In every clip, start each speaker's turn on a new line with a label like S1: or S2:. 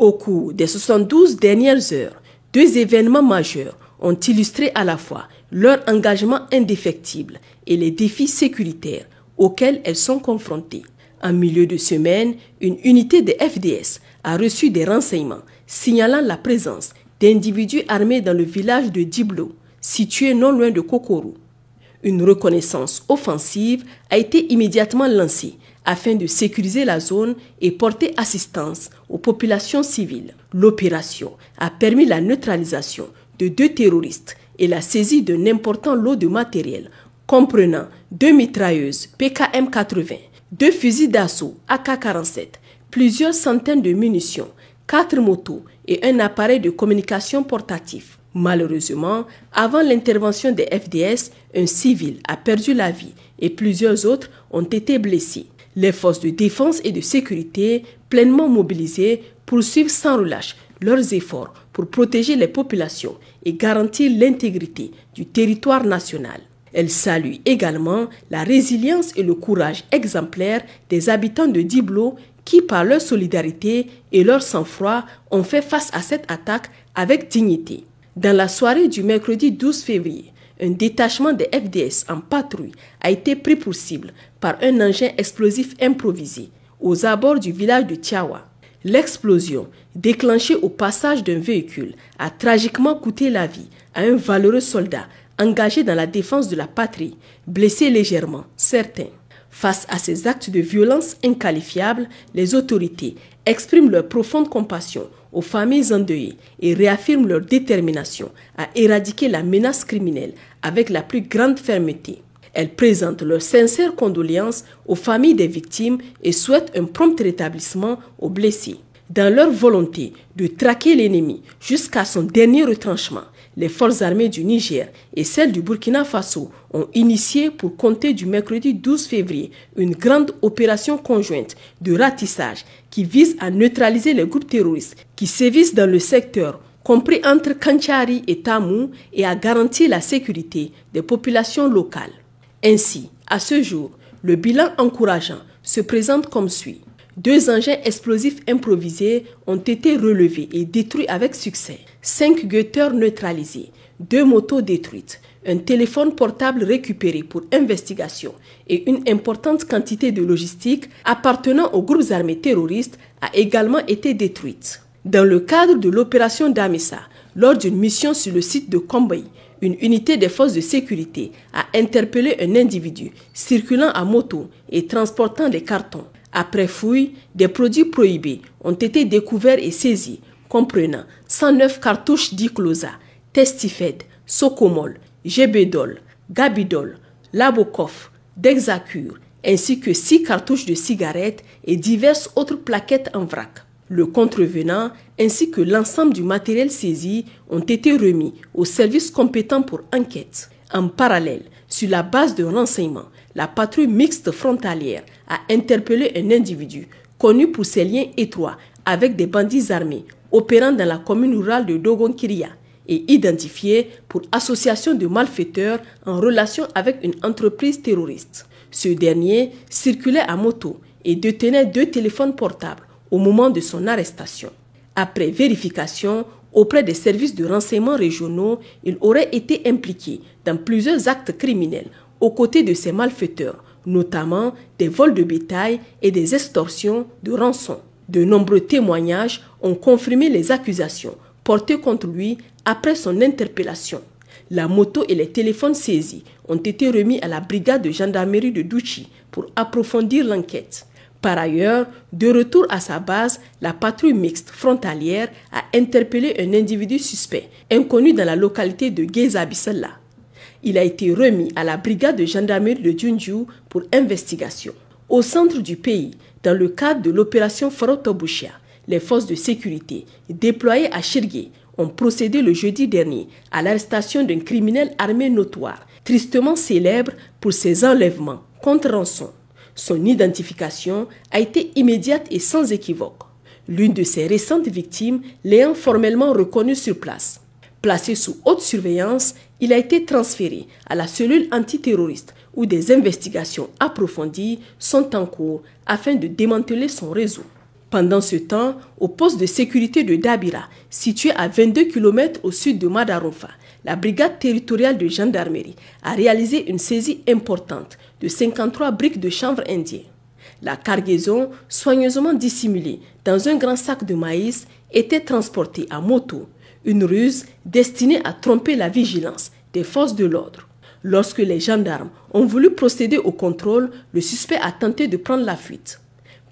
S1: Au cours des 72 dernières heures, deux événements majeurs ont illustré à la fois leur engagement indéfectible et les défis sécuritaires auxquels elles sont confrontées. En milieu de semaine, une unité de FDS a reçu des renseignements signalant la présence d'individus armés dans le village de Diblo, situé non loin de Kokoro. Une reconnaissance offensive a été immédiatement lancée afin de sécuriser la zone et porter assistance aux populations civiles. L'opération a permis la neutralisation de 2 terroristes et la saisie d'un important lot de matériel comprenant 2 mitrailleuses PKM-80, 2 fusils d'assaut AK-47, plusieurs centaines de munitions, 4 motos et un appareil de communication portatif. Malheureusement, avant l'intervention des FDS, un civil a perdu la vie et plusieurs autres ont été blessés. Les forces de défense et de sécurité, pleinement mobilisées, poursuivent sans relâche leurs efforts pour protéger les populations et garantir l'intégrité du territoire national. Elles saluent également la résilience et le courage exemplaire des habitants de Diblo qui, par leur solidarité et leur sang-froid, ont fait face à cette attaque avec dignité. Dans la soirée du mercredi 12 février, un détachement des FDS en patrouille a été pris pour cible par un engin explosif improvisé aux abords du village de Tiawa. L'explosion, déclenchée au passage d'un véhicule, a tragiquement coûté la vie à un valeureux soldat engagé dans la défense de la patrie, blessé légèrement, certains. Face à ces actes de violence inqualifiables, les autorités expriment leur profonde compassion aux familles endeuillées et réaffirment leur détermination à éradiquer la menace criminelle avec la plus grande fermeté. Elles présentent leurs sincères condoléances aux familles des victimes et souhaitent un prompt rétablissement aux blessés. Dans leur volonté de traquer l'ennemi jusqu'à son dernier retranchement, les forces armées du Niger et celles du Burkina Faso ont initié pour compter du mercredi 12 février une grande opération conjointe de ratissage qui vise à neutraliser les groupes terroristes qui sévissent dans le secteur, compris entre Kanchari et Tamou, et à garantir la sécurité des populations locales. Ainsi, à ce jour, le bilan encourageant se présente comme suit. 2 engins explosifs improvisés ont été relevés et détruits avec succès. 5 guetteurs neutralisés, 2 motos détruites, un téléphone portable récupéré pour investigation et une importante quantité de logistique appartenant aux groupes armés terroristes a également été détruite. Dans le cadre de l'opération Damissa, lors d'une mission sur le site de Kombaï, une unité des forces de sécurité a interpellé un individu circulant à moto et transportant des cartons. Après fouille, des produits prohibés ont été découverts et saisis, comprenant 109 cartouches d'Iclosa, Testifed, Socomol, Gebedol, Gabidol, Labocof, Dexacure, ainsi que 6 cartouches de cigarettes et diverses autres plaquettes en vrac. Le contrevenant ainsi que l'ensemble du matériel saisi ont été remis aux services compétents pour enquête. En parallèle, sur la base de renseignements, la patrouille mixte frontalière a interpellé un individu connu pour ses liens étroits avec des bandits armés opérant dans la commune rurale de Dogonkiria et identifié pour association de malfaiteurs en relation avec une entreprise terroriste. Ce dernier circulait à moto et détenait 2 téléphones portables au moment de son arrestation. Après vérification auprès des services de renseignement régionaux, il aurait été impliqué dans plusieurs actes criminels aux côtés de ces malfaiteurs, notamment des vols de bétail et des extorsions de rançon. De nombreux témoignages ont confirmé les accusations portées contre lui après son interpellation. La moto et les téléphones saisis ont été remis à la brigade de gendarmerie de Douchi pour approfondir l'enquête. Par ailleurs, de retour à sa base, la patrouille mixte frontalière a interpellé un individu suspect, inconnu dans la localité de Guéza-Bissalla. Il a été remis à la brigade de gendarmerie de Djundju pour investigation. Au centre du pays, dans le cadre de l'opération Farotobushia, les forces de sécurité déployées à Chirgué ont procédé le jeudi dernier à l'arrestation d'un criminel armé notoire, tristement célèbre pour ses enlèvements contre rançon. Son identification a été immédiate et sans équivoque. L'une de ses récentes victimes l'ayant formellement reconnu sur place. Placé sous haute surveillance, il a été transféré à la cellule antiterroriste où des investigations approfondies sont en cours afin de démanteler son réseau. Pendant ce temps, au poste de sécurité de Dabira, situé à 22 km au sud de Madaroufa, la brigade territoriale de gendarmerie a réalisé une saisie importante de 53 briques de chanvre indien. La cargaison, soigneusement dissimulée dans un grand sac de maïs, était transportée à moto, une ruse destinée à tromper la vigilance des forces de l'ordre. Lorsque les gendarmes ont voulu procéder au contrôle, le suspect a tenté de prendre la fuite.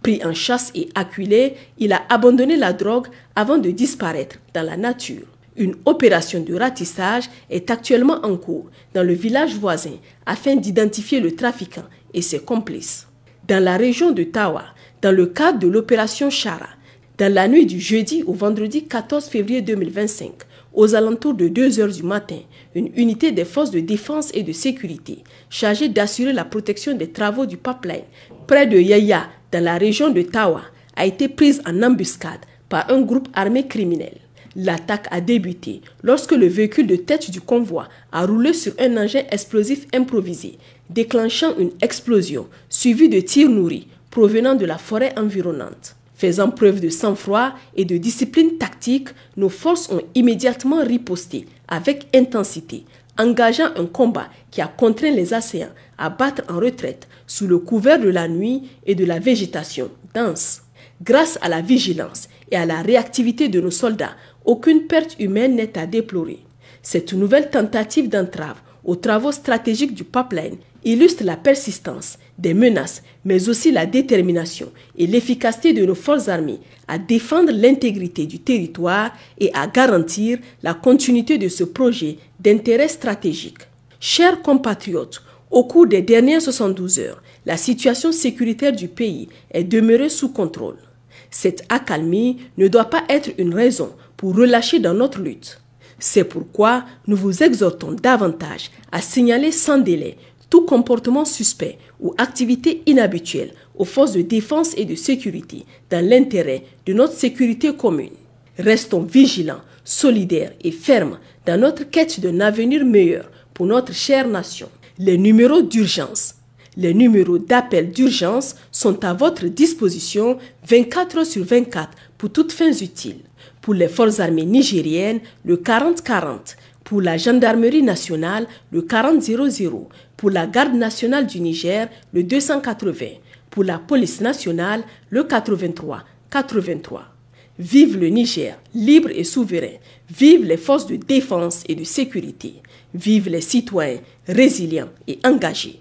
S1: Pris en chasse et acculé, il a abandonné la drogue avant de disparaître dans la nature. Une opération de ratissage est actuellement en cours dans le village voisin afin d'identifier le trafiquant et ses complices. Dans la région de Tawa, dans le cadre de l'opération Chara, dans la nuit du jeudi au vendredi 14 février 2025, aux alentours de 2 heures du matin, une unité des forces de défense et de sécurité chargée d'assurer la protection des travaux du pipeline près de Yaya, dans la région de Tawa, a été prise en embuscade par un groupe armé criminel. L'attaque a débuté lorsque le véhicule de tête du convoi a roulé sur un engin explosif improvisé, déclenchant une explosion suivie de tirs nourris provenant de la forêt environnante. Faisant preuve de sang-froid et de discipline tactique, nos forces ont immédiatement riposté avec intensité, engageant un combat qui a contraint les assaillants à battre en retraite sous le couvert de la nuit et de la végétation dense. Grâce à la vigilance et à la réactivité de nos soldats, aucune perte humaine n'est à déplorer. Cette nouvelle tentative d'entrave aux travaux stratégiques du pipeline illustre la persistance des menaces, mais aussi la détermination et l'efficacité de nos forces armées à défendre l'intégrité du territoire et à garantir la continuité de ce projet d'intérêt stratégique. Chers compatriotes, au cours des dernières 72 heures, la situation sécuritaire du pays est demeurée sous contrôle. Cette accalmie ne doit pas être une raison pour relâcher dans notre lutte. C'est pourquoi nous vous exhortons davantage à signaler sans délai tout comportement suspect ou activité inhabituelle aux forces de défense et de sécurité dans l'intérêt de notre sécurité commune. Restons vigilants, solidaires et fermes dans notre quête d'un avenir meilleur pour notre chère nation. Les numéros d'urgence, les numéros d'appel d'urgence sont à votre disposition 24 heures sur 24 pour toutes fins utiles. Pour les forces armées nigériennes, le 40-40. Pour la gendarmerie nationale, le 40-00. Pour la garde nationale du Niger, le 280. Pour la police nationale, le 83-83. Vive le Niger, libre et souverain. Vive les forces de défense et de sécurité. Vive les citoyens résilients et engagés.